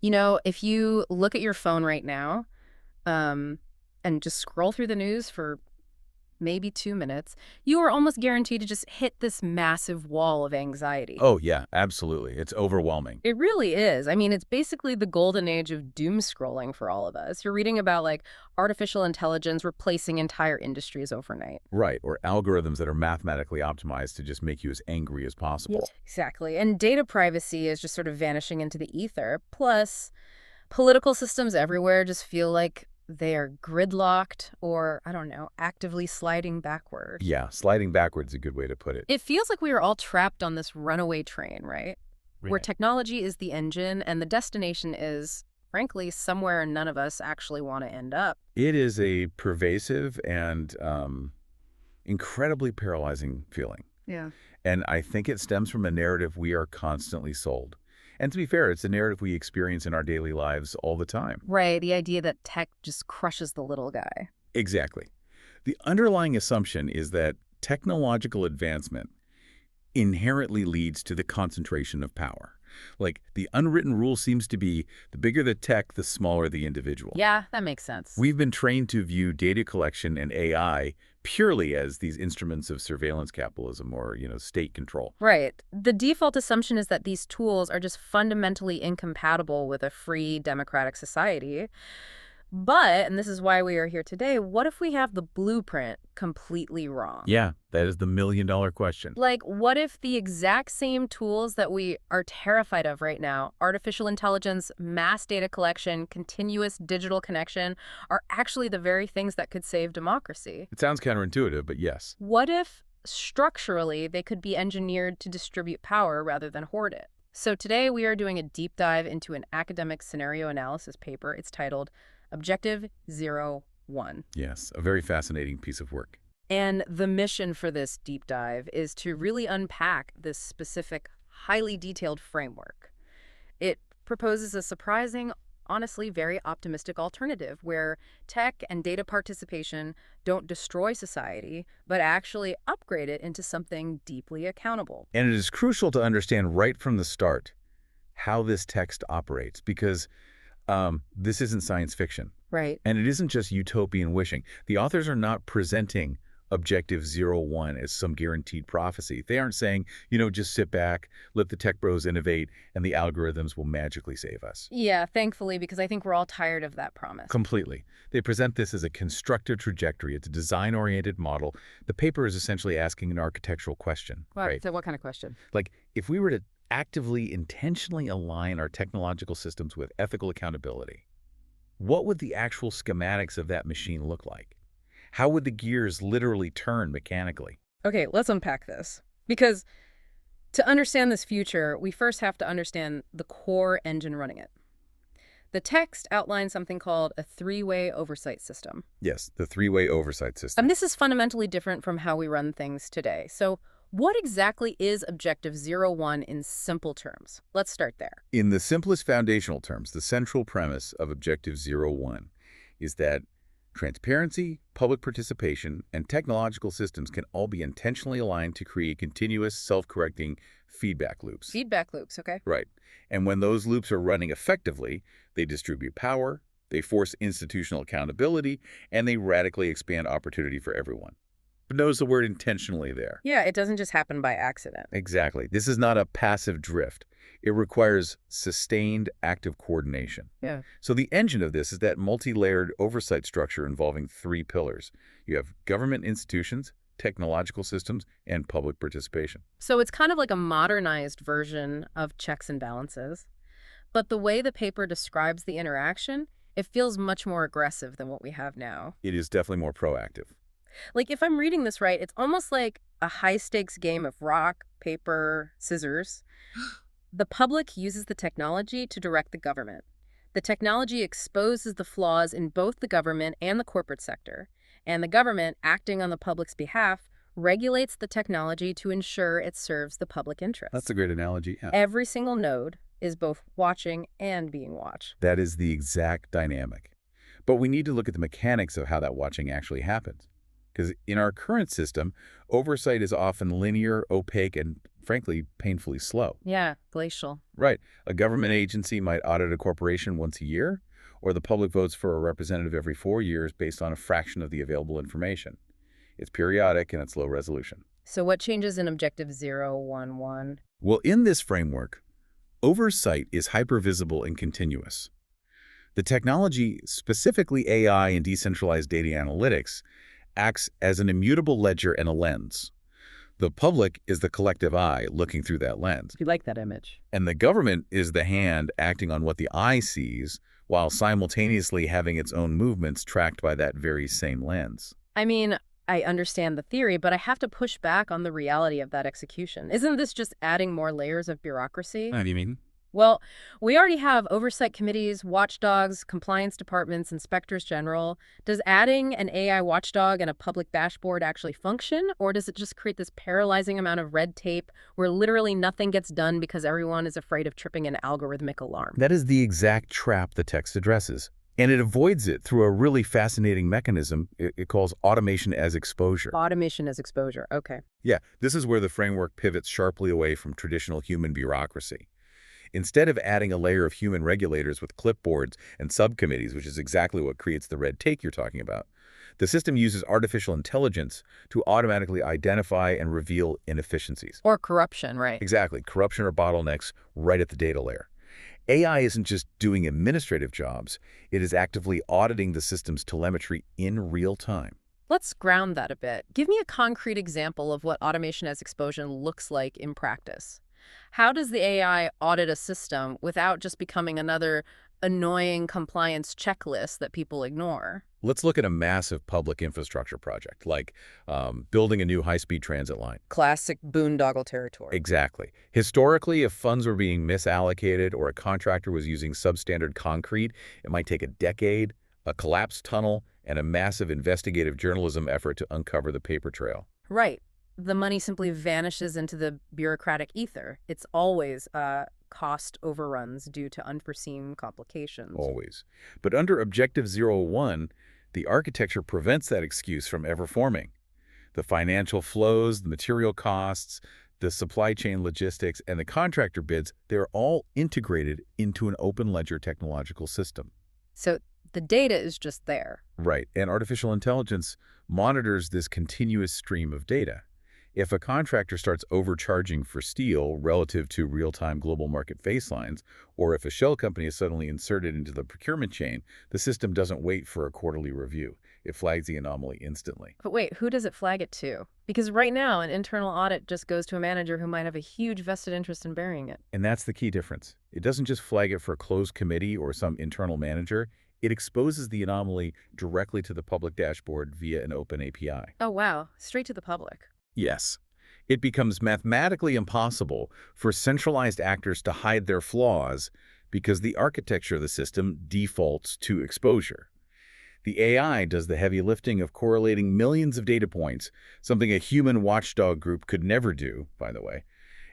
You know, if you look at your phone right now, um, and just scroll through the news for maybe 2 minutes, you are almost guaranteed to just hit this massive wall of anxiety. Oh, yeah, absolutely. It's overwhelming. It really is. I mean, it's basically the golden age of doom scrolling for all of us. You're reading about like artificial intelligence replacing entire industries overnight. Right, or algorithms that are mathematically optimized to just make you as angry as Yeah, possible. exactly. And data privacy is just sort of vanishing into the ether. Plus, political systems everywhere just feel like they are gridlocked or, I don't know, actively sliding backward. Yeah, sliding backwards is a good way to put it. It feels like we are all trapped on this runaway train, right? Where Right. technology is the engine and the destination is, frankly, somewhere none of us actually want to end up. It is a pervasive and incredibly paralyzing feeling. Yeah. And I think it stems from a narrative we are constantly sold. And to be fair, it's a narrative we experience in our daily lives all the time. Right, the idea that tech just crushes the little guy. Exactly. The underlying assumption is that technological advancement inherently leads to the concentration of power. Like, the unwritten rule seems to be the bigger the tech, the smaller the individual. Yeah, that makes sense. We've been trained to view data collection and AI purely as these instruments of surveillance capitalism or, state control. Right. The default assumption is that these tools are just fundamentally incompatible with a free democratic society. But, and this is why we are here today, what if we have the blueprint completely wrong? Yeah, that is the million-dollar question. Like, what if the exact same tools that we are terrified of right now, artificial intelligence, mass data collection, continuous digital connection, are actually the very things that could save democracy? It sounds counterintuitive, but yes. What if structurally they could be engineered to distribute power rather than hoard it? So today we are doing a deep dive into an academic scenario analysis paper. It's titled Objective 01. Yes, a very fascinating piece of work. And the mission for this deep dive is to really unpack this specific, highly detailed framework. It proposes a surprising, honestly, very optimistic alternative where tech and data participation don't destroy society, but actually upgrade it into something deeply accountable. And it is crucial to understand right from the start how this text operates, because this isn't science fiction. Right. And it isn't just utopian wishing. The authors are not presenting Objective 01 as some guaranteed prophecy. They aren't saying, just sit back, let the tech bros innovate, and the algorithms will magically save us. Yeah, thankfully, because I think we're all tired of that promise. Completely. They present this as a constructive trajectory. It's a design-oriented model. The paper is essentially asking an architectural question, right? So what kind of question? Like, if we were to actively, intentionally align our technological systems with ethical accountability, what would the actual schematics of that machine look like? How would the gears literally turn mechanically? Okay, let's unpack this. Because to understand this future, we first have to understand the core engine running it. The text outlines something called a three-way oversight system. Yes, the three-way oversight system. This is fundamentally different from how we run things today. So what exactly is Objective 01 in simple terms? Let's start there. In the simplest foundational terms, the central premise of Objective 01 is that transparency, public participation, and technological systems can all be intentionally aligned to create continuous, self-correcting feedback loops. Feedback loops, okay? Right. And when those loops are running effectively, they distribute power, they force institutional accountability, and they radically expand opportunity for everyone. But notice the word intentionally there. Yeah, it doesn't just happen by accident. Exactly. This is not a passive drift. It requires sustained, active coordination. Yeah. So the engine of this is that multi-layered oversight structure involving three pillars. You have government institutions, technological systems, and public participation. So it's kind of like a modernized version of checks and balances. But the way the paper describes the interaction, it feels much more aggressive than what we have now. It is definitely more proactive. Like, if I'm reading this right, it's almost like a high-stakes game of rock, paper, scissors. The public uses the technology to direct the government. The technology exposes the flaws in both the government and the corporate sector. And the government, acting on the public's behalf, regulates the technology to ensure it serves the public interest. That's a great analogy. Yeah. Every single node is both watching and being watched. That is the exact dynamic. But we need to look at the mechanics of how that watching actually happens. Because in our current system, oversight is often linear, opaque, and frankly, painfully slow. Yeah, glacial. Right. A government agency might audit a corporation once a year, or the public votes for a representative every 4 years based on a fraction of the available information. It's periodic and it's low resolution. So what changes in Objective 011? Well, in this framework, oversight is hypervisible and continuous. The technology, specifically AI and decentralized data analytics, acts as an immutable ledger and a lens. The public is the collective eye looking through that lens, You like that image. and the government is the hand acting on what the eye sees while simultaneously having its own movements tracked by that very same lens. I mean, I understand the theory, but I have to push back on the reality of that execution. Isn't this just adding more layers of bureaucracy? What do you mean? Well, we already have oversight committees, watchdogs, compliance departments, inspectors general. Does adding an AI watchdog and a public dashboard actually function, or does it just create this paralyzing amount of red tape where literally nothing gets done because everyone is afraid of tripping an algorithmic alarm? That is the exact trap the text addresses. And it avoids it through a really fascinating mechanism it calls automation as exposure. Automation as exposure. Okay. Yeah, this is where the framework pivots sharply away from traditional human bureaucracy. Instead of adding a layer of human regulators with clipboards and subcommittees, which is exactly what creates the red tape you're talking about, the system uses artificial intelligence to automatically identify and reveal inefficiencies. Or corruption, right? Exactly, corruption or bottlenecks right at the data layer. AI isn't just doing administrative jobs, it is actively auditing the system's telemetry in real time. Let's ground that a bit. Give me a concrete example of what automation as exposure looks like in practice. How does the AI audit a system without just becoming another annoying compliance checklist that people ignore? Let's look at a massive public infrastructure project, like building a new high-speed transit line. Classic boondoggle territory. Exactly. Historically, if funds were being misallocated or a contractor was using substandard concrete, it might take a decade, a collapsed tunnel, and a massive investigative journalism effort to uncover the paper trail. Right. The money simply vanishes into the bureaucratic ether. It's always cost overruns due to unforeseen complications. Always. But under Objective 01, the architecture prevents that excuse from ever forming. The financial flows, the material costs, the supply chain logistics, and the contractor bids, they're all integrated into an open ledger technological system. So the data is just there. Right, and artificial intelligence monitors this continuous stream of data. If a contractor starts overcharging for steel relative to real-time global market baselines, or if a shell company is suddenly inserted into the procurement chain, the system doesn't wait for a quarterly review. It flags the anomaly instantly. But wait, who does it flag it to? Because right now, an internal audit just goes to a manager who might have a huge vested interest in burying it. And that's the key difference. It doesn't just flag it for a closed committee or some internal manager. It exposes the anomaly directly to the public dashboard via an open API. Oh, wow. Straight to the public. Yes. It becomes mathematically impossible for centralized actors to hide their flaws because the architecture of the system defaults to exposure. The AI does the heavy lifting of correlating millions of data points, something a human watchdog group could never do, by the way,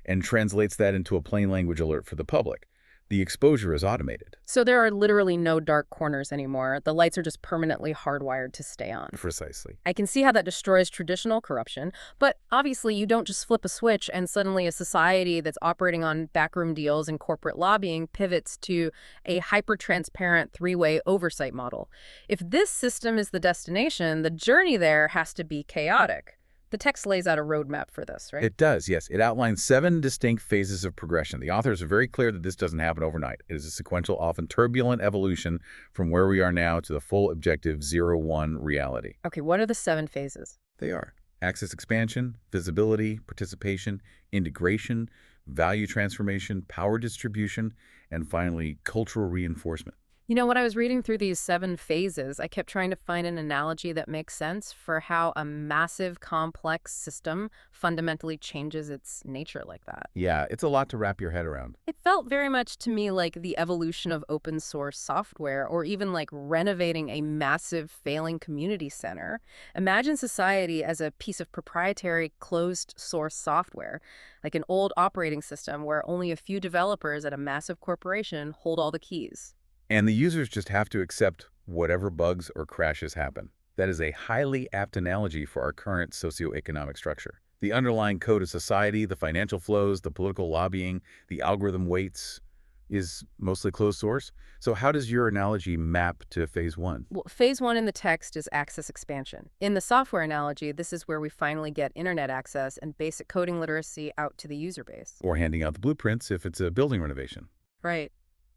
and translates that into a plain language alert for the public. The exposure is automated. So there are literally no dark corners anymore. The lights are just permanently hardwired to stay on. Precisely. I can see how that destroys traditional corruption, but obviously you don't just flip a switch and suddenly a society that's operating on backroom deals and corporate lobbying pivots to a hyper-transparent three-way oversight model. If this system is the destination, the journey there has to be chaotic. The text lays out a roadmap for this, right? It does, yes. It outlines 7 distinct phases of progression. The authors are very clear that this doesn't happen overnight. It is a sequential, often turbulent evolution from where we are now to the full Objective 01 reality. Okay, what are the 7 phases? They are access expansion, visibility, participation, integration, value transformation, power distribution, and finally, cultural reinforcement. You know, when I was reading through these 7 phases, I kept trying to find an analogy that makes sense for how a massive, complex system fundamentally changes its nature like that. Yeah, it's a lot to wrap your head around. It felt very much to me like the evolution of open source software, or even like renovating a massive failing community center. Imagine society as a piece of proprietary closed source software, like an old operating system where only a few developers at a massive corporation hold all the keys. And the users just have to accept whatever bugs or crashes happen. That is a highly apt analogy for our current socioeconomic structure. The underlying code of society, the financial flows, the political lobbying, the algorithm weights is mostly closed source. So how does your analogy map to phase one? Well, phase one in the text is access expansion. In the software analogy, this is where we finally get internet access and basic coding literacy out to the user base. Or handing out the blueprints if it's a building renovation. Right.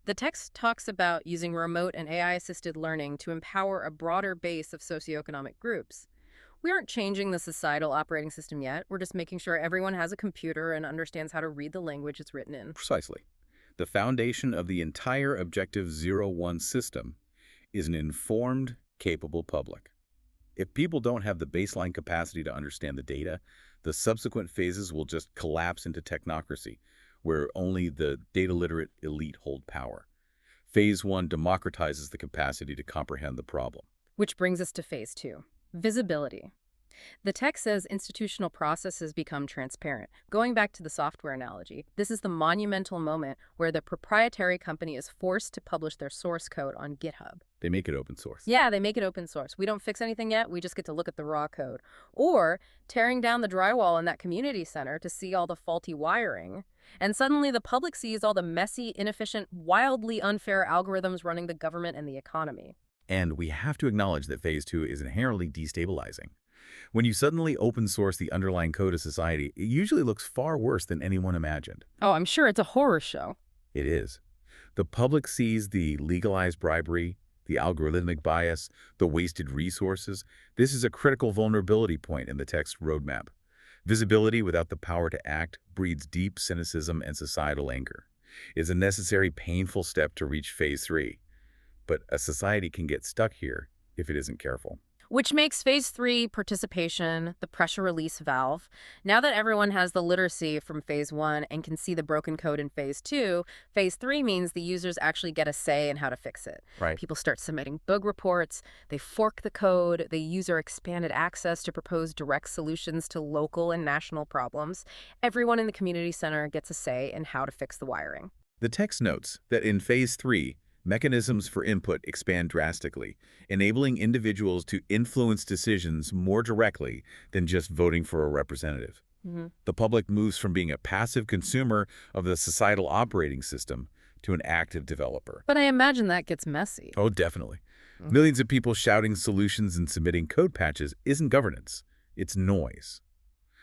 The text talks about using remote and AI-assisted learning to empower a broader base of socioeconomic groups. We aren't changing the societal operating system yet. We're just making sure everyone has a computer and understands how to read the language it's written in. Precisely. The foundation of the entire Objective Zero One system is an informed, capable public. If people don't have the baseline capacity to understand the data, the subsequent phases will just collapse into technocracy, where only the data-literate elite hold power. Phase one democratizes the capacity to comprehend the problem. Which brings us to phase two, visibility. The text says institutional processes become transparent. Going back to the software analogy, this is the monumental moment where the proprietary company is forced to publish their source code on GitHub. They make it open source. Yeah, they make it open source. We don't fix anything yet. We just get to look at the raw code. Or tearing down the drywall in that community center to see all the faulty wiring. And suddenly the public sees all the messy, inefficient, wildly unfair algorithms running the government and the economy. And we have to acknowledge that phase two is inherently destabilizing. When you suddenly open source the underlying code of society, it usually looks far worse than anyone imagined. Oh, I'm sure it's a horror show. It is. The public sees the legalized bribery, the algorithmic bias, the wasted resources. This is a critical vulnerability point in the text roadmap. Visibility without the power to act breeds deep cynicism and societal anger. It is a necessary, painful step to reach phase three. But a society can get stuck here if it isn't careful. Which makes phase three participation the pressure release valve. Now that everyone has the literacy from phase one and can see the broken code in phase two, phase three means the users actually get a say in how to fix it. Right. People start submitting bug reports, they fork the code, they use our expanded access to propose direct solutions to local and national problems. Everyone in the community center gets a say in how to fix the wiring. The text notes that in phase three, mechanisms for input expand drastically, enabling individuals to influence decisions more directly than just voting for a representative. The public moves from being a passive consumer of the societal operating system to an active developer. But I imagine that gets messy. Oh, definitely. Millions of people shouting solutions and submitting code patches isn't governance, it's noise,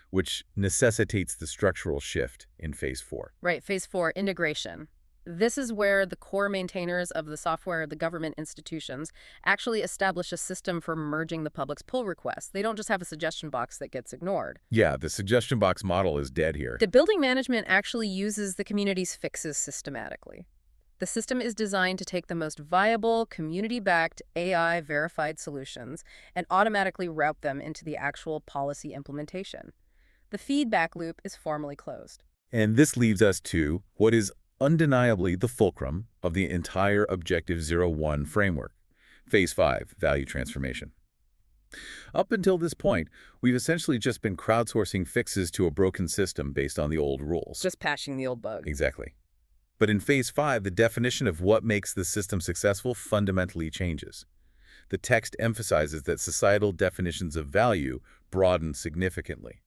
which necessitates the structural shift in phase four. Right, phase four, integration. This is where the core maintainers of the software, the government institutions, actually establish a system for merging the public's pull requests. They don't just have a suggestion box that gets ignored. Yeah, the suggestion box model is dead here. The building management actually uses the community's fixes systematically. The system is designed to take the most viable, community-backed, AI-verified solutions and automatically route them into the actual policy implementation. The feedback loop is formally closed. And this leads us to what is undeniably the fulcrum of the entire Objective Zero One framework, Phase 5, Value Transformation. Up until this point, we've essentially just been crowdsourcing fixes to a broken system based on the old rules. Just patching the old bug. Exactly. But in Phase 5, the definition of what makes the system successful fundamentally changes. The text emphasizes that societal definitions of value broaden significantly.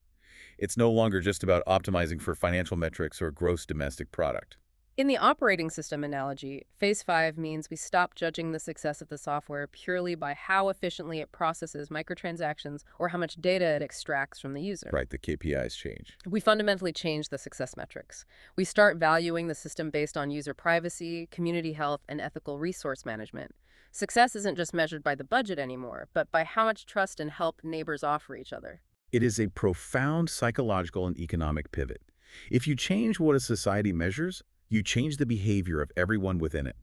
It's no longer just about optimizing for financial metrics or gross domestic product. In the operating system analogy, phase 5 means we stop judging the success of the software purely by how efficiently it processes microtransactions or how much data it extracts from the user. Right, the KPIs change. We fundamentally change the success metrics. We start valuing the system based on user privacy, community health, and ethical resource management. Success isn't just measured by the budget anymore, but by how much trust and help neighbors offer each other. It is a profound psychological and economic pivot. If you change what a society measures, you change the behavior of everyone within it.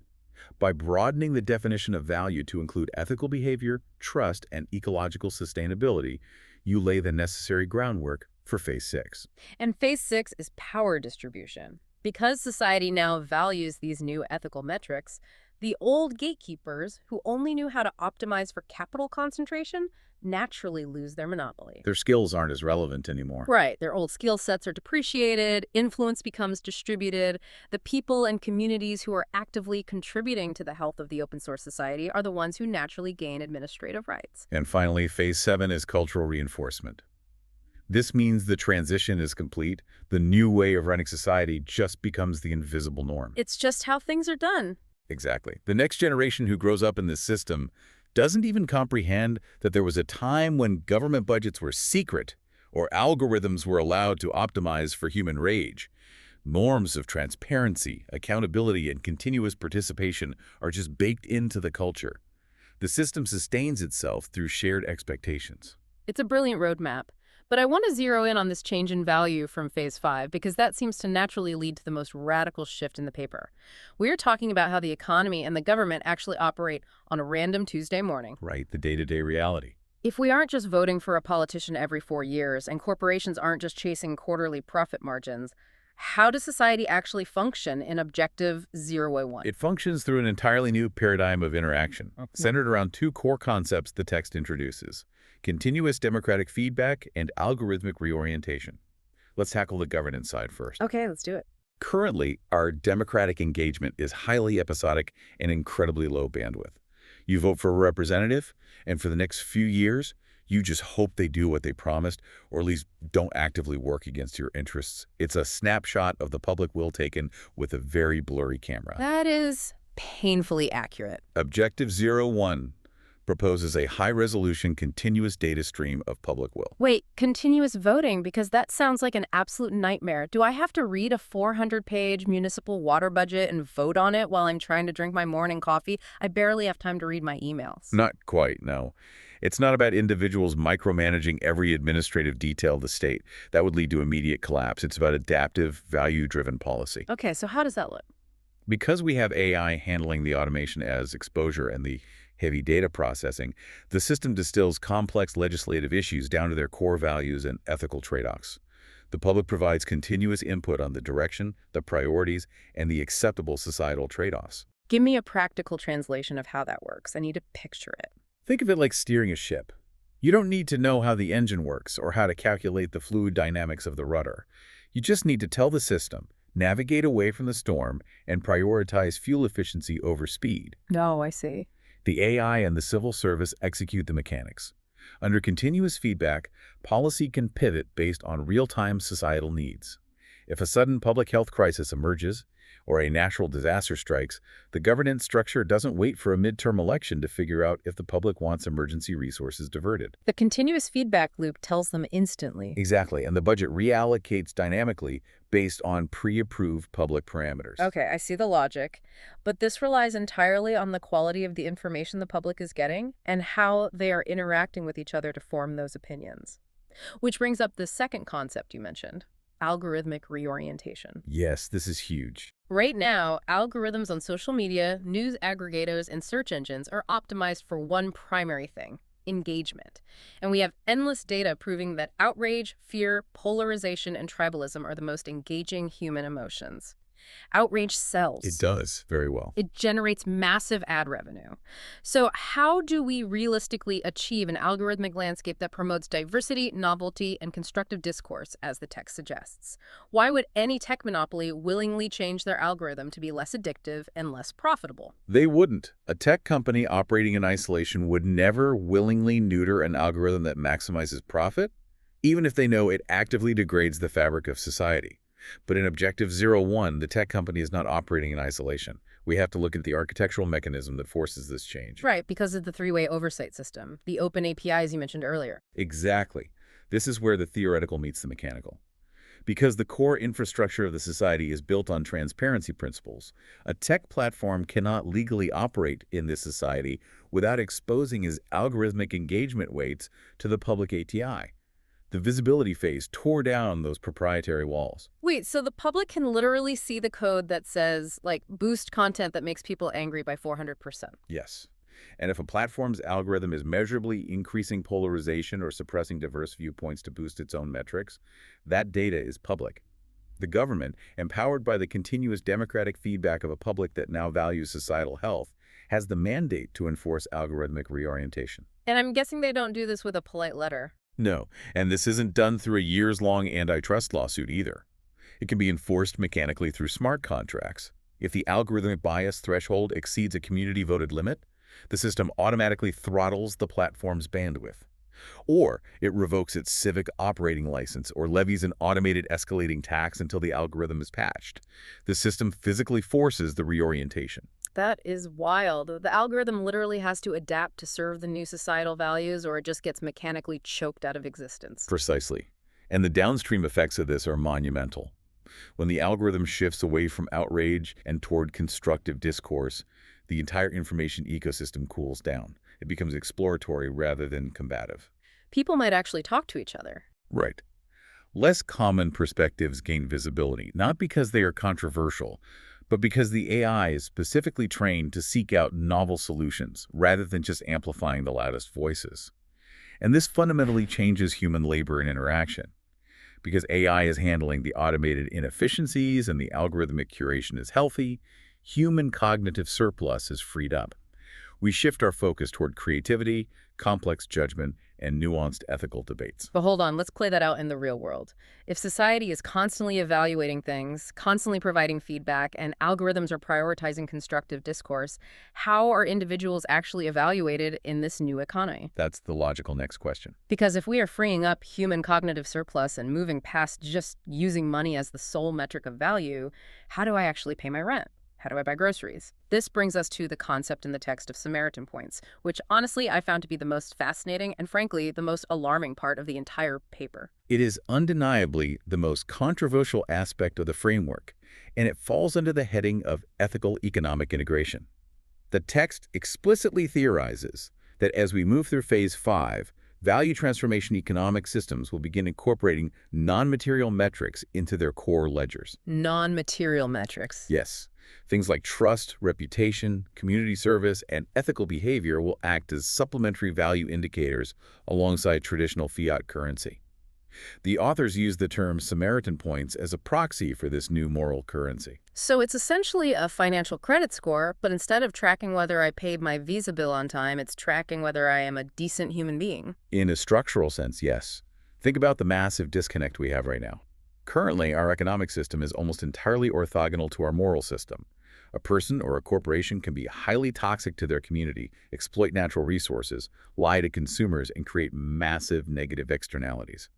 By broadening the definition of value to include ethical behavior, trust, and ecological sustainability, you lay the necessary groundwork for Phase 6. And phase 6 is power distribution. Because society now values these new ethical metrics, the old gatekeepers who only knew how to optimize for capital concentration naturally lose their monopoly. Their skills aren't as relevant anymore. Right. Their old skill sets are depreciated, influence becomes distributed. The people and communities who are actively contributing to the health of the open source society are the ones who naturally gain administrative rights. And finally, Phase 7 is cultural reinforcement. This means the transition is complete. The new way of running society just becomes the invisible norm. It's just how things are done. Exactly. The next generation who grows up in this system doesn't even comprehend that there was a time when government budgets were secret or algorithms were allowed to optimize for human rage. Norms of transparency, accountability, and continuous participation are just baked into the culture. The system sustains itself through shared expectations. It's a brilliant roadmap. But I want to zero in on this change in value from Phase 5 because that seems to naturally lead to the most radical shift in the paper. We're talking about how the economy and the government actually operate on a random Tuesday morning. Right, the day-to-day reality. If we aren't just voting for a politician every 4 years and corporations aren't just chasing quarterly profit margins, how does society actually function in Objective 0A1? It functions through an entirely new paradigm of interaction, Okay. centered around two core concepts the text introduces: continuous democratic feedback and algorithmic reorientation. Let's tackle the governance side first. Okay, let's do it. Currently, our democratic engagement is highly episodic and incredibly low bandwidth. You vote for a representative, and for the next few years, you just hope they do what they promised, or at least don't actively work against your interests. It's a snapshot of the public will taken with a very blurry camera. That is painfully accurate. Objective 01 proposes a high-resolution continuous data stream of public will. Wait, continuous voting, because that sounds like an absolute nightmare. Do I have to read a 400-page municipal water budget and vote on it while I'm trying to drink my morning coffee? I barely have time to read my emails. Not quite, no. It's not about individuals micromanaging every administrative detail of the state. That would lead to immediate collapse. It's about adaptive, value-driven policy. Okay, so how does that look? Because we have AI handling the automation as exposure and the heavy data processing, the system distills complex legislative issues down to their core values and ethical trade-offs. The public provides continuous input on the direction, the priorities, and the acceptable societal trade-offs. Give me a practical translation of how that works. I need to picture it. Think of it like steering a ship. You don't need to know how the engine works or how to calculate the fluid dynamics of the rudder. You just need to tell the system, navigate away from the storm, and prioritize fuel efficiency over speed. No, I see. The AI and the civil service execute the mechanics. Under continuous feedback, policy can pivot based on real-time societal needs. If a sudden public health crisis emerges or a natural disaster strikes, the governance structure doesn't wait for a midterm election to figure out if the public wants emergency resources diverted. The continuous feedback loop tells them instantly. Exactly, and the budget reallocates dynamically based on pre-approved public parameters. Okay, I see the logic, but this relies entirely on the quality of the information the public is getting and how they are interacting with each other to form those opinions. Which brings up the second concept you mentioned, algorithmic reorientation. Yes, this is huge. Right now, algorithms on social media, news aggregators, and search engines are optimized for one primary thing: engagement. And we have endless data proving that outrage, fear, polarization, and tribalism are the most engaging human emotions. Outrage sells. It does very well. It generates massive ad revenue. So how do we realistically achieve an algorithmic landscape that promotes diversity, novelty, and constructive discourse, as the text suggests? Why would any tech monopoly willingly change their algorithm to be less addictive and less profitable? They wouldn't. A tech company operating in isolation would never willingly neuter an algorithm that maximizes profit, even if they know it actively degrades the fabric of society. But in Objective 01, the tech company is not operating in isolation. We have to look at the architectural mechanism that forces this change. Right, because of the three-way oversight system, the open APIs you mentioned earlier. Exactly. This is where the theoretical meets the mechanical. Because the core infrastructure of the society is built on transparency principles, a tech platform cannot legally operate in this society without exposing its algorithmic engagement weights to the public ATI. The visibility phase tore down those proprietary walls. Wait, so the public can literally see the code that says, like, boost content that makes people angry by 400%? Yes. And if a platform's algorithm is measurably increasing polarization or suppressing diverse viewpoints to boost its own metrics, that data is public. The government, empowered by the continuous democratic feedback of a public that now values societal health, has the mandate to enforce algorithmic reorientation. And I'm guessing they don't do this with a polite letter. No, and this isn't done through a years-long antitrust lawsuit either. It can be enforced mechanically through smart contracts. If the algorithmic bias threshold exceeds a community-voted limit, the system automatically throttles the platform's bandwidth. Or it revokes its civic operating license or levies an automated escalating tax until the algorithm is patched. The system physically forces the reorientation. That is wild. The algorithm literally has to adapt to serve the new societal values, or it just gets mechanically choked out of existence. Precisely. And the downstream effects of this are monumental. When the algorithm shifts away from outrage and toward constructive discourse, the entire information ecosystem cools down. It becomes exploratory rather than combative. People might actually talk to each other. Right. Less common perspectives gain visibility, not because they are controversial, but because the AI is specifically trained to seek out novel solutions rather than just amplifying the loudest voices. And this fundamentally changes human labor and interaction. Because AI is handling the automated inefficiencies and the algorithmic curation is healthy, human cognitive surplus is freed up. We shift our focus toward creativity, complex judgment, and nuanced ethical debates. But hold on, let's play that out in the real world. If society is constantly evaluating things, constantly providing feedback, and algorithms are prioritizing constructive discourse, how are individuals actually evaluated in this new economy? That's the logical next question. Because if we are freeing up human cognitive surplus and moving past just using money as the sole metric of value, how do I actually pay my rent? How do I buy groceries? This brings us to the concept in the text of Samaritan points, which honestly I found to be the most fascinating and frankly the most alarming part of the entire paper. It is undeniably the most controversial aspect of the framework, and it falls under the heading of ethical economic integration. The text explicitly theorizes that as we move through Phase 5, value transformation economic systems will begin incorporating non-material metrics into their core ledgers. Non-material metrics. Yes. Things like trust, reputation, community service, and ethical behavior will act as supplementary value indicators alongside traditional fiat currency. The authors use the term Samaritan points as a proxy for this new moral currency. So it's essentially a financial credit score, but instead of tracking whether I paid my Visa bill on time, it's tracking whether I am a decent human being. In a structural sense, yes. Think about the massive disconnect we have right now. Currently, our economic system is almost entirely orthogonal to our moral system. A person or a corporation can be highly toxic to their community, exploit natural resources, lie to consumers, and create massive negative externalities.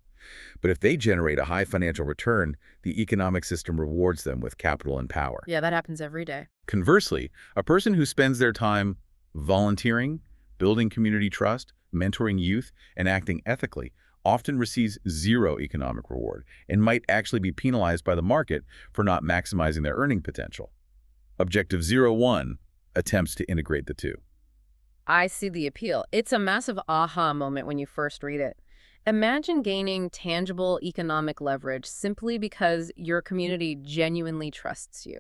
But if they generate a high financial return, the economic system rewards them with capital and power. Yeah, that happens every day. Conversely, a person who spends their time volunteering, building community trust, mentoring youth, and acting ethically often receives zero economic reward and might actually be penalized by the market for not maximizing their earning potential. Objective 01 attempts to integrate the two. I see the appeal. It's a massive aha moment when you first read it. Imagine gaining tangible economic leverage simply because your community genuinely trusts you.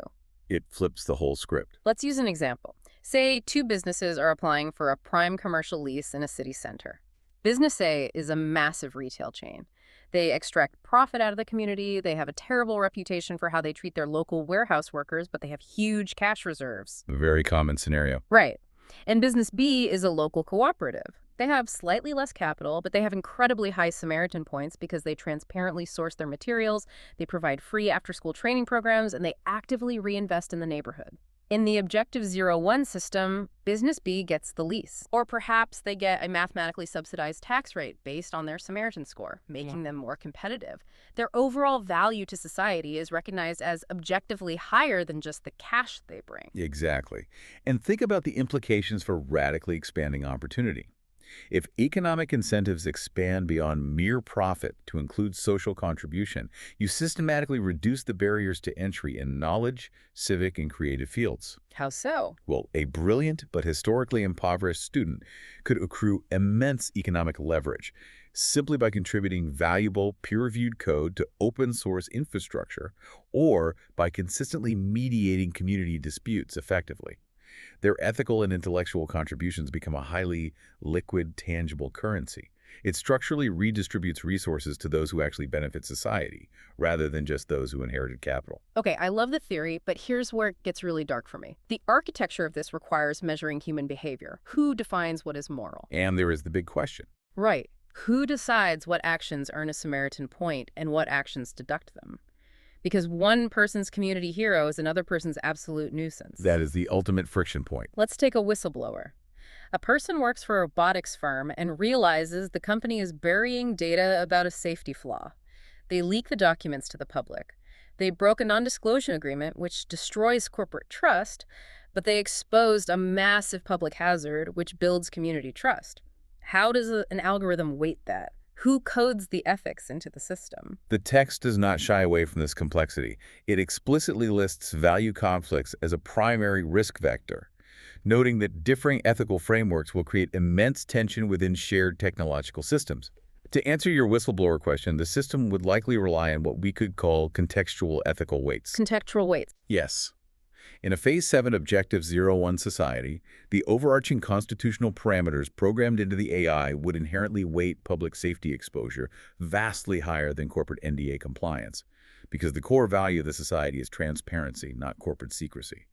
It flips the whole script. Let's use an example. Say two businesses are applying for a prime commercial lease in a city center. Business A is a massive retail chain. They extract profit out of the community. They have a terrible reputation for how they treat their local warehouse workers, but they have huge cash reserves. A very common scenario. Right. And Business B is a local cooperative. They have slightly less capital, but they have incredibly high Samaritan points because they transparently source their materials, they provide free after-school training programs, and they actively reinvest in the neighborhood. In the Objective 01 system, Business B gets the lease. Or perhaps they get a mathematically subsidized tax rate based on their Samaritan score, making them more competitive. Their overall value to society is recognized as objectively higher than just the cash they bring. Exactly. And think about the implications for radically expanding opportunity. If economic incentives expand beyond mere profit to include social contribution, you systematically reduce the barriers to entry in knowledge, civic, and creative fields. How so? Well, a brilliant but historically impoverished student could accrue immense economic leverage simply by contributing valuable, peer-reviewed code to open-source infrastructure or by consistently mediating community disputes effectively. Their ethical and intellectual contributions become a highly liquid, tangible currency. It structurally redistributes resources to those who actually benefit society, rather than just those who inherited capital. Okay, I love the theory, but here's where it gets really dark for me. The architecture of this requires measuring human behavior. Who defines what is moral? And there is the big question. Right. Who decides what actions earn a Samaritan point and what actions deduct them? Because one person's community hero is another person's absolute nuisance. That is the ultimate friction point. Let's take a whistleblower. A person works for a robotics firm and realizes the company is burying data about a safety flaw. They leak the documents to the public. They broke a non-disclosure agreement, which destroys corporate trust, but they exposed a massive public hazard, which builds community trust. How does an algorithm weight that? Who codes the ethics into the system? The text does not shy away from this complexity. It explicitly lists value conflicts as a primary risk vector, noting that differing ethical frameworks will create immense tension within shared technological systems. To answer your whistleblower question, the system would likely rely on what we could call contextual ethical weights. Contextual weights. Yes. In a Phase 7 Objective 01 society, the overarching constitutional parameters programmed into the AI would inherently weight public safety exposure vastly higher than corporate NDA compliance, because the core value of the society is transparency, not corporate secrecy.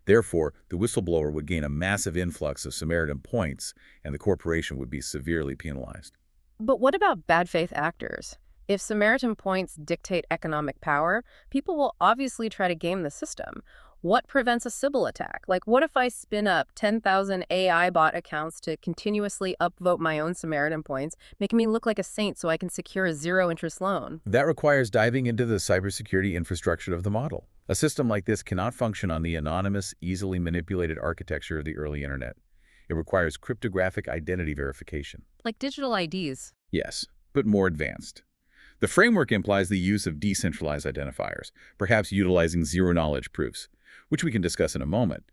Therefore, the whistleblower would gain a massive influx of Samaritan points, and the corporation would be severely penalized. But what about bad faith actors? If Samaritan points dictate economic power, people will obviously try to game the system. What prevents a Sybil attack? Like, what if I spin up 10,000 AI bot accounts to continuously upvote my own Samaritan points, making me look like a saint so I can secure a zero-interest loan? That requires diving into the cybersecurity infrastructure of the model. A system like this cannot function on the anonymous, easily manipulated architecture of the early internet. It requires cryptographic identity verification. Like digital IDs. Yes, but more advanced. The framework implies the use of decentralized identifiers, perhaps utilizing zero-knowledge proofs, which we can discuss in a moment,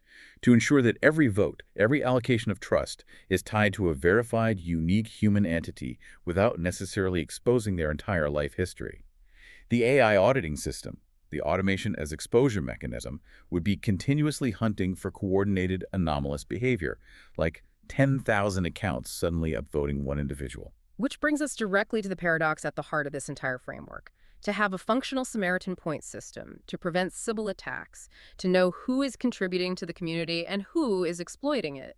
to ensure that every vote, every allocation of trust is tied to a verified, unique human entity without necessarily exposing their entire life history. The AI auditing system, the automation as exposure mechanism, would be continuously hunting for coordinated anomalous behavior, like 10,000 accounts suddenly upvoting one individual. Which brings us directly to the paradox at the heart of this entire framework. To have a functional Samaritan point system, to prevent Sybil attacks, to know who is contributing to the community and who is exploiting it,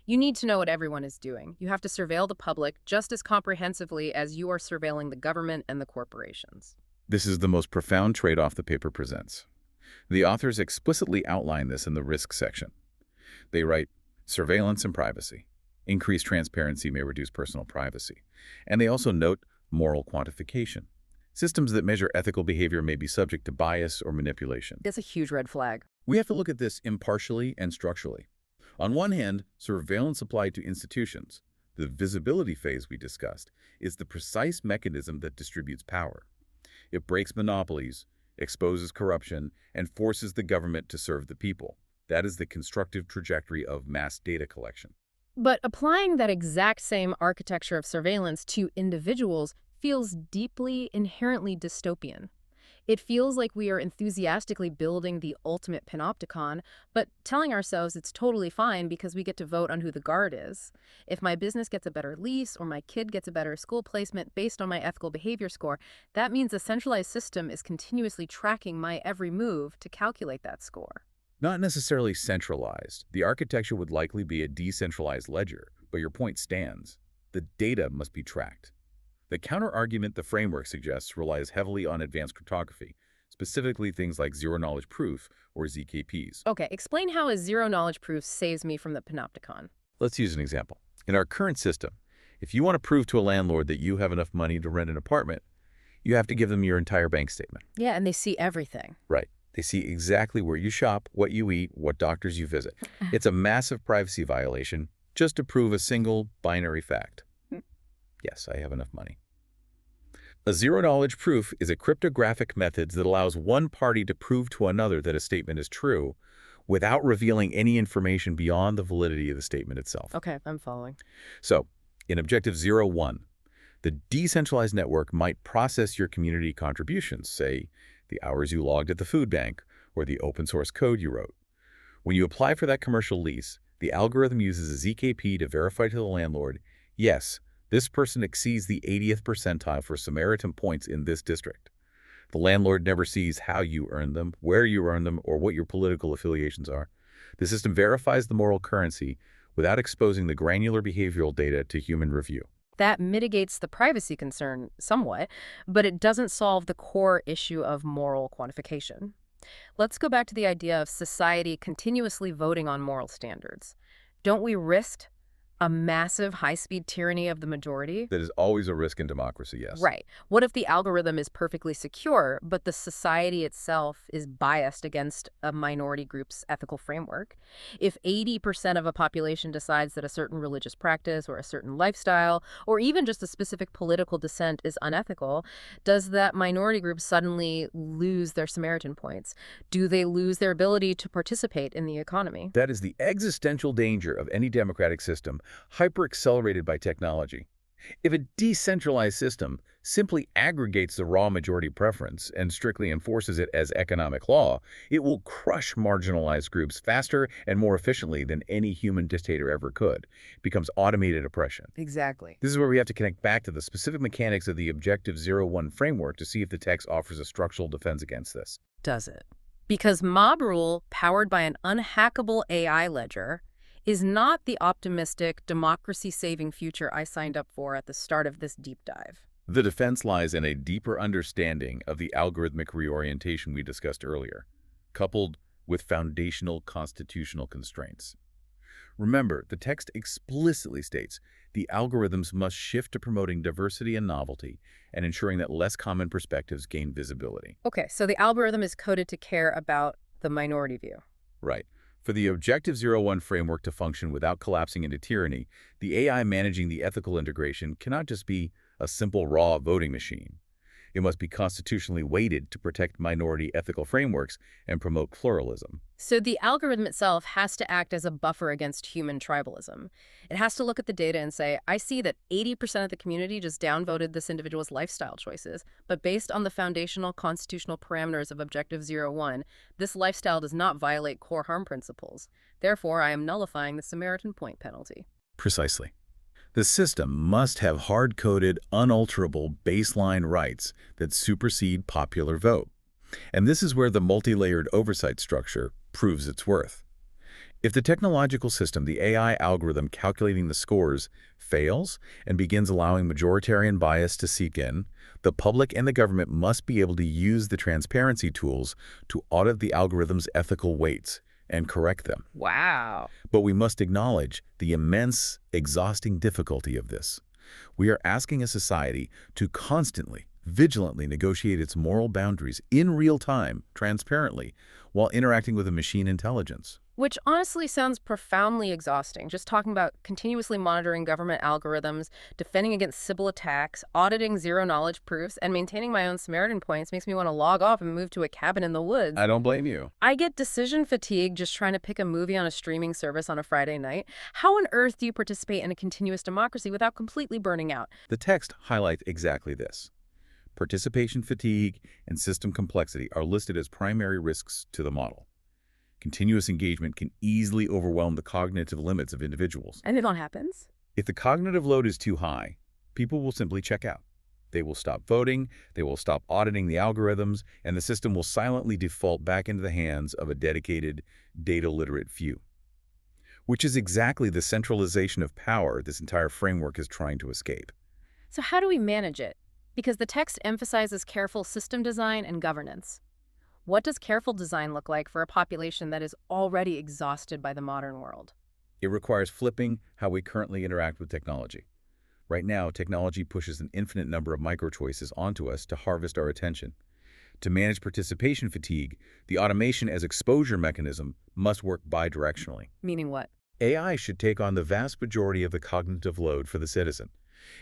you need to know what everyone is doing. You have to surveil the public just as comprehensively as you are surveilling the government and the corporations. This is the most profound trade-off the paper presents. The authors explicitly outline this in the risk section. They write, surveillance and privacy. Increased transparency may reduce personal privacy. And they also note moral quantification. Systems that measure ethical behavior may be subject to bias or manipulation. That's a huge red flag. We have to look at this impartially and structurally. On one hand, surveillance applied to institutions, the visibility phase we discussed, is the precise mechanism that distributes power. It breaks monopolies, exposes corruption, and forces the government to serve the people. That is the constructive trajectory of mass data collection. But applying that exact same architecture of surveillance to individuals feels deeply, inherently dystopian. It feels like we are enthusiastically building the ultimate panopticon, but telling ourselves it's totally fine because we get to vote on who the guard is. If my business gets a better lease or my kid gets a better school placement based on my ethical behavior score, that means a centralized system is continuously tracking my every move to calculate that score. Not necessarily centralized. The architecture would likely be a decentralized ledger, but your point stands. The data must be tracked. The counter-argument the framework suggests relies heavily on advanced cryptography, specifically things like zero-knowledge proof, or ZKPs. Okay, explain how a zero-knowledge proof saves me from the panopticon. Let's use an example. In our current system, if you want to prove to a landlord that you have enough money to rent an apartment, you have to give them your entire bank statement. Yeah, and they see everything. Right. They see exactly where you shop, what you eat, what doctors you visit. It's a massive privacy violation just to prove a single binary fact. Yes, I have enough money. A zero-knowledge proof is a cryptographic method that allows one party to prove to another that a statement is true without revealing any information beyond the validity of the statement itself. Okay, I'm following. So, in Objective 01, the decentralized network might process your community contributions, say, the hours you logged at the food bank or the open-source code you wrote. When you apply for that commercial lease, the algorithm uses a ZKP to verify to the landlord, yes, this person exceeds the 80th percentile for Samaritan points in this district. The landlord never sees how you earned them, where you earned them, or what your political affiliations are. The system verifies the moral currency without exposing the granular behavioral data to human review. That mitigates the privacy concern somewhat, but it doesn't solve the core issue of moral quantification. Let's go back to the idea of society continuously voting on moral standards. Don't we risk A massive high-speed tyranny of the majority? That is always a risk in democracy, yes. Right. What if the algorithm is perfectly secure, but the society itself is biased against a minority group's ethical framework? If 80% of a population decides that a certain religious practice or a certain lifestyle, or even just a specific political dissent is unethical, does that minority group suddenly lose their Samaritan points? Do they lose their ability to participate in the economy? That is the existential danger of any democratic system, hyper-accelerated by technology. If a decentralized system simply aggregates the raw majority preference and strictly enforces it as economic law, it will crush marginalized groups faster and more efficiently than any human dictator ever could. It becomes automated oppression. Exactly. This is where we have to connect back to the specific mechanics of the Objective Zero One framework to see if the text offers a structural defense against this. Does it? Because mob rule, powered by an unhackable AI ledger, is not the optimistic, democracy-saving future I signed up for at the start of this deep dive. The defense lies in a deeper understanding of the algorithmic reorientation we discussed earlier, coupled with foundational constitutional constraints. Remember, the text explicitly states the algorithms must shift to promoting diversity and novelty and ensuring that less common perspectives gain visibility. Okay, so the algorithm is coded to care about the minority view. Right. For the Objective Zero One framework to function without collapsing into tyranny, the AI managing the ethical integration cannot just be a simple raw voting machine. It must be constitutionally weighted to protect minority ethical frameworks and promote pluralism. So the algorithm itself has to act as a buffer against human tribalism. It has to look at the data and say, I see that 80% of the community just downvoted this individual's lifestyle choices, but based on the foundational constitutional parameters of Objective Zero One, this lifestyle does not violate core harm principles. Therefore, I am nullifying the Samaritan point penalty. Precisely. The system must have hard-coded, unalterable baseline rights that supersede popular vote. And this is where the multi-layered oversight structure proves its worth. If the technological system, the AI algorithm calculating the scores, fails and begins allowing majoritarian bias to seep in, the public and the government must be able to use the transparency tools to audit the algorithm's ethical weights and correct them. Wow. But we must acknowledge the immense, exhausting difficulty of this. We are asking a society to constantly, vigilantly negotiate its moral boundaries in real time, transparently, while interacting with a machine intelligence. Which honestly sounds profoundly exhausting. Just talking about continuously monitoring government algorithms, defending against Sybil attacks, auditing zero-knowledge proofs, and maintaining my own Samaritan points makes me want to log off and move to a cabin in the woods. I don't blame you. I get decision fatigue just trying to pick a movie on a streaming service on a Friday night. How on earth do you participate in a continuous democracy without completely burning out? The text highlights exactly this. Participation fatigue and system complexity are listed as primary risks to the model. Continuous engagement can easily overwhelm the cognitive limits of individuals. And if that happens? If the cognitive load is too high, people will simply check out. They will stop voting, they will stop auditing the algorithms, and the system will silently default back into the hands of a dedicated, data-literate few. Which is exactly the centralization of power this entire framework is trying to escape. So how do we manage it? Because the text emphasizes careful system design and governance. What does careful design look like for a population that is already exhausted by the modern world? It requires flipping how we currently interact with technology. Right now, technology pushes an infinite number of micro-choices onto us to harvest our attention. To manage participation fatigue, the automation as exposure mechanism must work bidirectionally. Meaning what? AI should take on the vast majority of the cognitive load for the citizen.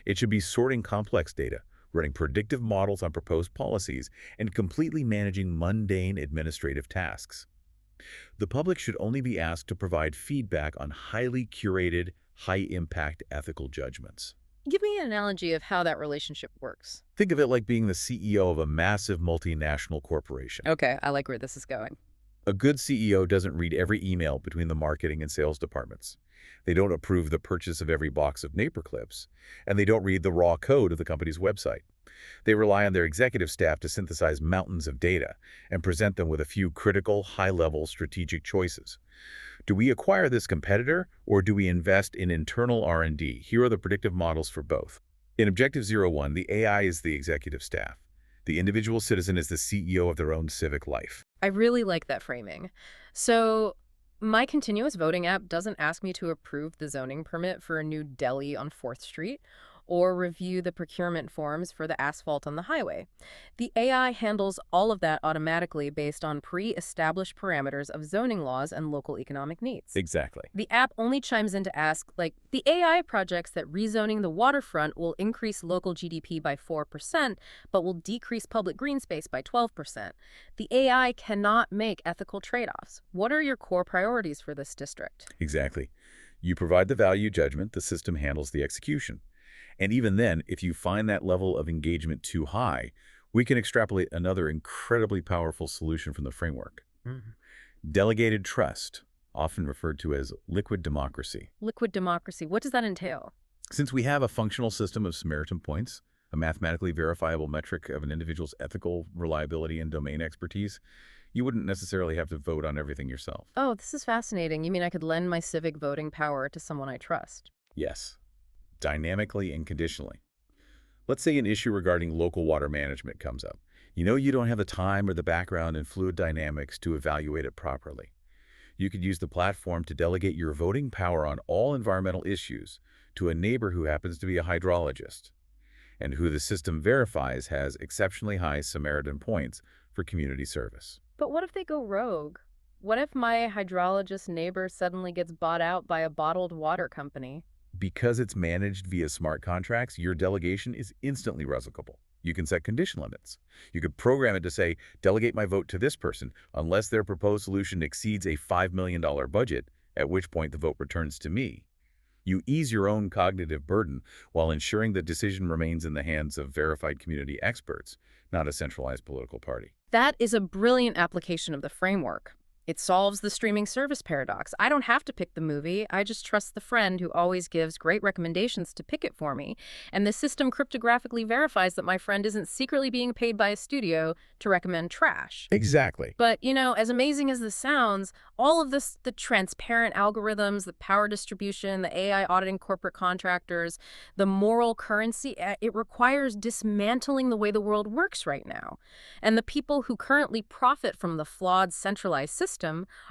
It should be sorting complex data, running predictive models on proposed policies, and completely managing mundane administrative tasks. The public should only be asked to provide feedback on highly curated, high-impact ethical judgments. Give me an analogy of how that relationship works. Think of it like being the CEO of a massive multinational corporation. Okay, I like where this is going. A good CEO doesn't read every email between the marketing and sales departments. They don't approve the purchase of every box of Naper clips, and they don't read the raw code of the company's website. They rely on their executive staff to synthesize mountains of data and present them with a few critical, high-level strategic choices. Do we acquire this competitor, or do we invest in internal R&D? Here are the predictive models for both. In Objective Zero One, the AI is the executive staff. The individual citizen is the CEO of their own civic life. I really like that framing. So My continuous voting app doesn't ask me to approve the zoning permit for a new deli on 4th Street or review the procurement forms for the asphalt on the highway. The AI handles all of that automatically based on pre-established parameters of zoning laws and local economic needs. Exactly. The app only chimes in to ask, like, the AI projects that rezoning the waterfront will increase local GDP by 4%, but will decrease public green space by 12%. The AI cannot make ethical trade-offs. What are your core priorities for this district? Exactly. You provide the value judgment, the system handles the execution. And even then, if you find that level of engagement too high, we can extrapolate another incredibly powerful solution from the framework. Mhm. Delegated trust, often referred to as liquid democracy. Liquid democracy, what does that entail? Since we have a functional system of Samaritan points, a mathematically verifiable metric of an individual's ethical reliability and domain expertise, you wouldn't necessarily have to vote on everything yourself. Oh, this is fascinating. You mean I could lend my civic voting power to someone I trust? Yes, dynamically and conditionally. Let's say an issue regarding local water management comes up. You know you don't have the time or the background in fluid dynamics to evaluate it properly. You could use the platform to delegate your voting power on all environmental issues to a neighbor who happens to be a hydrologist and who the system verifies has exceptionally high Samaritan points for community service. But what if they go rogue? What if my hydrologist neighbor suddenly gets bought out by a bottled water company? Because it's managed via smart contracts, your delegation is instantly revocable. You can set condition limits. You could program it to say, delegate my vote to this person unless their proposed solution exceeds a $5 million budget, at which point the vote returns to me. You ease your own cognitive burden while ensuring the decision remains in the hands of verified community experts, not a centralized political party. That is a brilliant application of the framework. It solves the streaming service paradox. I don't have to pick the movie. I just trust the friend who always gives great recommendations to pick it for me. And the system cryptographically verifies that my friend isn't secretly being paid by a studio to recommend trash. Exactly. But, as amazing as this sounds, all of this, the transparent algorithms, the power distribution, the AI auditing corporate contractors, the moral currency, it requires dismantling the way the world works right now. And the people who currently profit from the flawed centralized system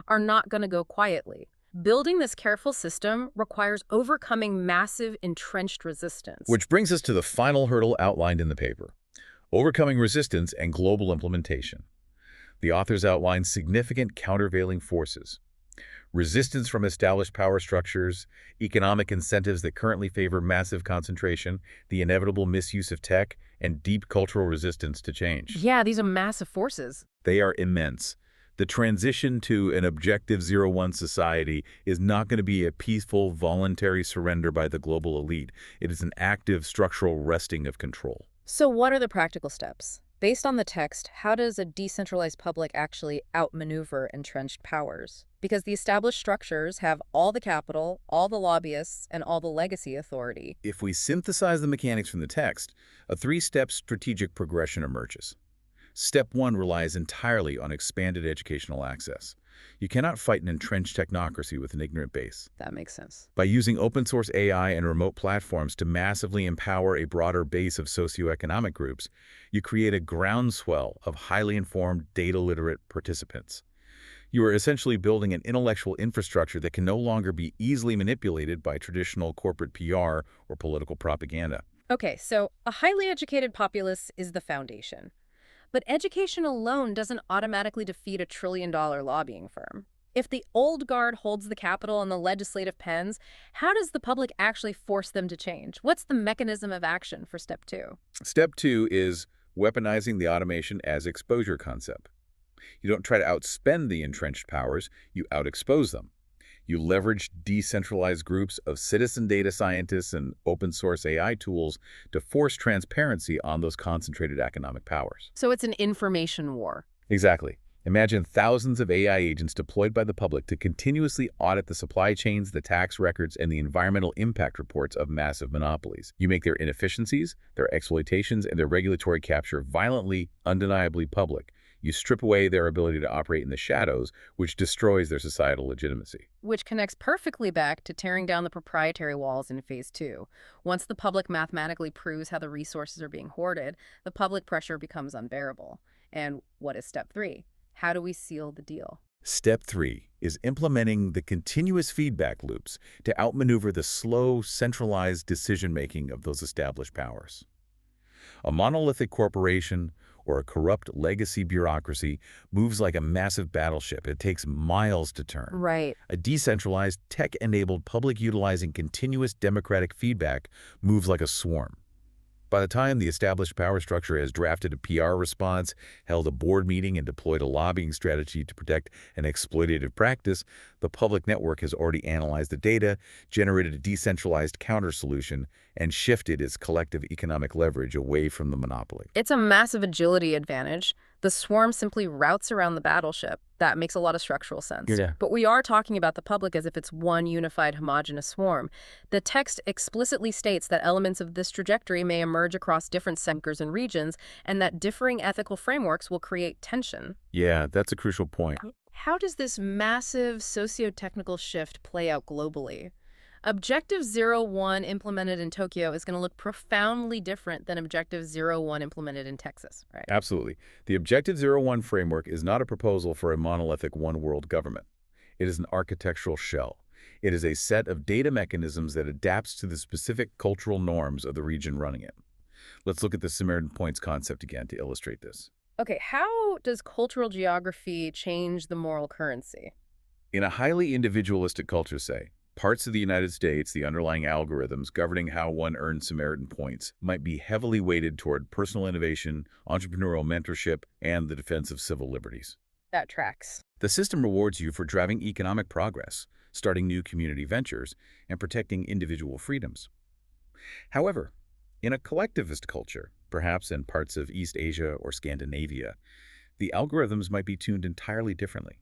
are not going to go quietly. Building this careful system requires overcoming massive entrenched resistance. Which brings us to the final hurdle outlined in the paper: overcoming resistance and global implementation. The authors outline significant countervailing forces: resistance from established power structures, economic incentives that currently favor massive concentration, the inevitable misuse of tech, and deep cultural resistance to change. Yeah, these are massive forces. They are immense. The transition to an Objective Zero One society is not going to be a peaceful, voluntary surrender by the global elite. It is an active, structural wresting of control. So what are the practical steps? Based on the text, how does a decentralized public actually outmaneuver entrenched powers? Because the established structures have all the capital, all the lobbyists, and all the legacy authority. If we synthesize the mechanics from the text, a three-step strategic progression emerges. Step 1 relies entirely on expanded educational access. You cannot fight an entrenched technocracy with an ignorant base. That makes sense. By using open-source AI and remote platforms to massively empower a broader base of socioeconomic groups, you create a groundswell of highly informed, data-literate participants. You are essentially building an intellectual infrastructure that can no longer be easily manipulated by traditional corporate PR or political propaganda. Okay, so a highly educated populace is the foundation. But education alone doesn't automatically defeat a trillion-dollar lobbying firm. If the old guard holds the capital and the legislative pens, how does the public actually force them to change? What's the mechanism of action for step 2? Step 2 is weaponizing the automation as exposure concept. You don't try to outspend the entrenched powers, you outexpose them. You leverage decentralized groups of citizen data scientists and open-source AI tools to force transparency on those concentrated economic powers. So it's an information war. Exactly. Imagine thousands of AI agents deployed by the public to continuously audit the supply chains, the tax records, and the environmental impact reports of massive monopolies. You make their inefficiencies, their exploitations, and their regulatory capture violently, undeniably public. You strip away their ability to operate in the shadows, which destroys their societal legitimacy. Which connects perfectly back to tearing down the proprietary walls in phase 2. Once the public mathematically proves how the resources are being hoarded, the public pressure becomes unbearable. And what is step 3? How do we seal the deal? Step 3 is implementing the continuous feedback loops to outmaneuver the slow, centralized decision-making of those established powers. A monolithic corporation or a corrupt legacy bureaucracy moves like a massive battleship. It takes miles to turn. Right. A decentralized, tech-enabled public utilizing continuous democratic feedback moves like a swarm. By the time the established power structure has drafted a PR response, held a board meeting, and deployed a lobbying strategy to protect an exploitative practice, the public network has already analyzed the data, generated a decentralized counter-solution, and shifted its collective economic leverage away from the monopoly. It's a massive agility advantage. The swarm simply routes around the battleship. That makes a lot of structural sense. Yeah. But we are talking about the public as if it's one unified, homogeneous swarm. The text explicitly states that elements of this trajectory may emerge across different sectors and regions, and that differing ethical frameworks will create tension. Yeah, that's a crucial point. How does this massive socio-technical shift play out globally? Objective 01 implemented in Tokyo is going to look profoundly different than Objective 01 implemented in Texas, right? Absolutely. The Objective Zero One framework is not a proposal for a monolithic one-world government. It is an architectural shell. It is a set of data mechanisms that adapts to the specific cultural norms of the region running it. Let's look at the Samaritan Points concept again to illustrate this. Okay, how does cultural geography change the moral currency? In a highly individualistic culture, say, parts of the United States, the underlying algorithms governing how one earns Samaritan Points might be heavily weighted toward personal innovation, entrepreneurial mentorship, and the defense of civil liberties. That tracks. The system rewards you for driving economic progress, starting new community ventures, and protecting individual freedoms. However, in a collectivist culture, perhaps in parts of East Asia or Scandinavia, the algorithms might be tuned entirely differently.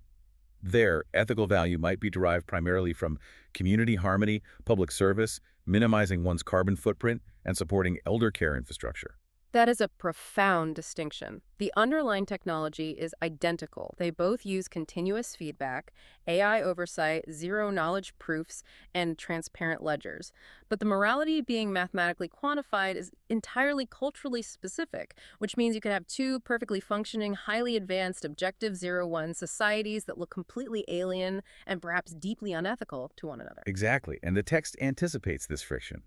There, ethical value might be derived primarily from community harmony, public service, minimizing one's carbon footprint, and supporting elder care infrastructure. That is a profound distinction. The underlying technology is identical. They both use continuous feedback, AI oversight, zero-knowledge proofs, and transparent ledgers. But the morality being mathematically quantified is entirely culturally specific, which means you could have two perfectly functioning, highly advanced Objective 01 societies that look completely alien and perhaps deeply unethical to one another. Exactly, and the text anticipates this friction.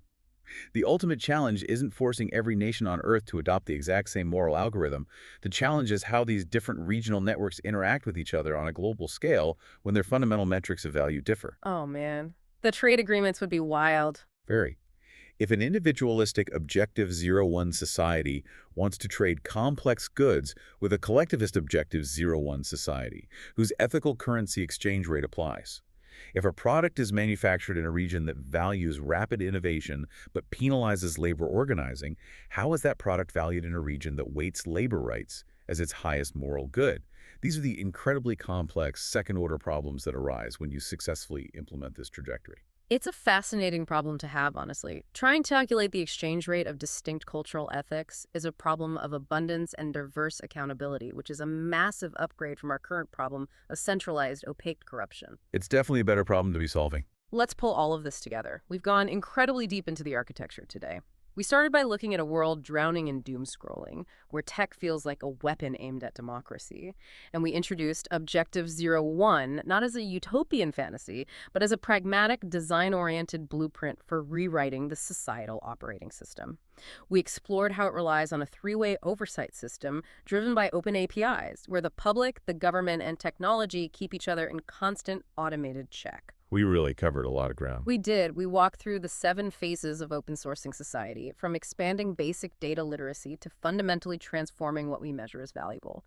The ultimate challenge isn't forcing every nation on Earth to adopt the exact same moral algorithm. The challenge is how these different regional networks interact with each other on a global scale when their fundamental metrics of value differ. Oh, man. The trade agreements would be wild. Very. If an individualistic Objective Zero One society wants to trade complex goods with a collectivist Objective Zero One society, whose ethical currency exchange rate applies, if a product is manufactured in a region that values rapid innovation but penalizes labor organizing, how is that product valued in a region that weights labor rights as its highest moral good? These are the incredibly complex second-order problems that arise when you successfully implement this trajectory. It's a fascinating problem to have, honestly. Trying to calculate the exchange rate of distinct cultural ethics is a problem of abundance and diverse accountability, which is a massive upgrade from our current problem of centralized, opaque corruption. It's definitely a better problem to be solving. Let's pull all of this together. We've gone incredibly deep into the architecture today. We started by looking at a world drowning in doom scrolling, where tech feels like a weapon aimed at democracy. And we introduced Objective 01, not as a utopian fantasy, but as a pragmatic, design-oriented blueprint for rewriting the societal operating system. We explored how it relies on a three-way oversight system driven by open APIs, where the public, the government, and technology keep each other in constant automated check. We really covered a lot of ground. We did. We walked through the 7 phases of open sourcing society, from expanding basic data literacy to fundamentally transforming what we measure as valuable.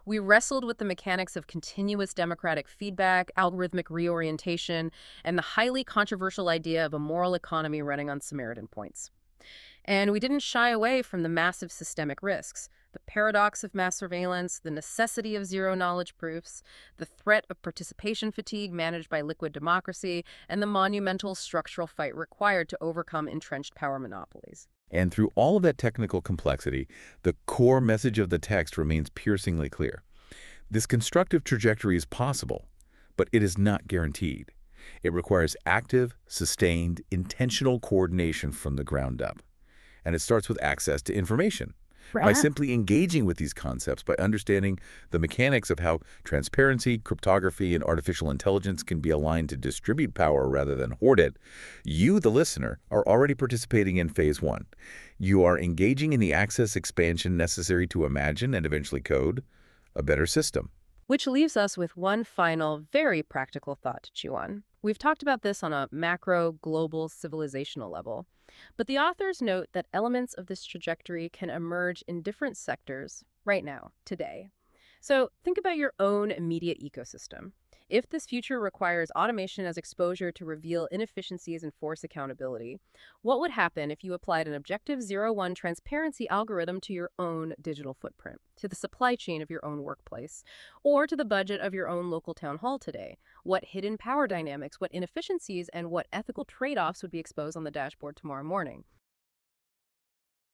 We wrestled with the mechanics of continuous democratic feedback, algorithmic reorientation, and the highly controversial idea of a moral economy running on Samaritan Points. And we didn't shy away from the massive systemic risks, the paradox of mass surveillance, the necessity of zero-knowledge proofs, the threat of participation fatigue managed by liquid democracy, and the monumental structural fight required to overcome entrenched power monopolies. And through all of that technical complexity, the core message of the text remains piercingly clear. This constructive trajectory is possible, but it is not guaranteed. It requires active, sustained, intentional coordination from the ground up. And it starts with access to information. By Perhaps. simply engaging with these concepts, by understanding the mechanics of how transparency, cryptography, and artificial intelligence can be aligned to distribute power rather than hoard it, you, the listener, are already participating in phase one. You are engaging in the access expansion necessary to imagine and eventually code a better system. Which leaves us with one final, very practical thought to chew on. We've talked about this on a macro, global, civilizational level, but the authors note that elements of this trajectory can emerge in different sectors right now, today. So think about your own immediate ecosystem. If this future requires automation as exposure to reveal inefficiencies and force accountability, what would happen if you applied an objective zero-one transparency algorithm to your own digital footprint, to the supply chain of your own workplace, or to the budget of your own local town hall today? What hidden power dynamics, what inefficiencies, and what ethical trade-offs would be exposed on the dashboard tomorrow morning?